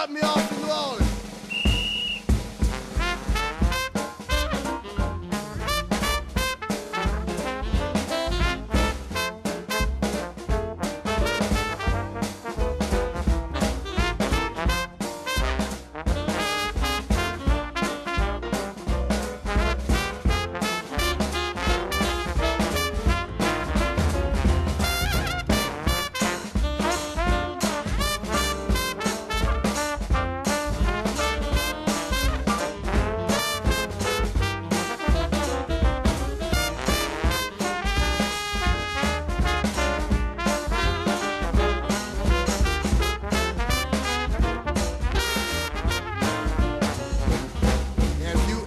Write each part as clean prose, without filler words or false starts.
drop me off in New Orleans.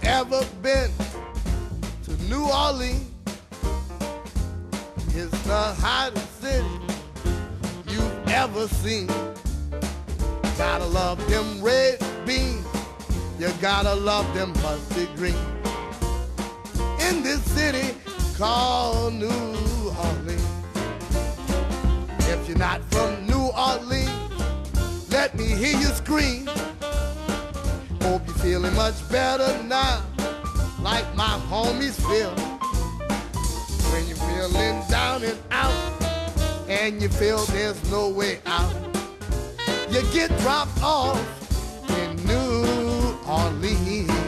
Ever been to New Orleans? It's the hottest city you've ever seen. Gotta love them red beans, you gotta love them mustard green. In this city called New Orleans. If you're not from New Orleans, let me hear you scream. Hope you're feeling much better now, like my homies feel. When you're feeling down and out, and you feel there's no way out, you get dropped off in New Orleans.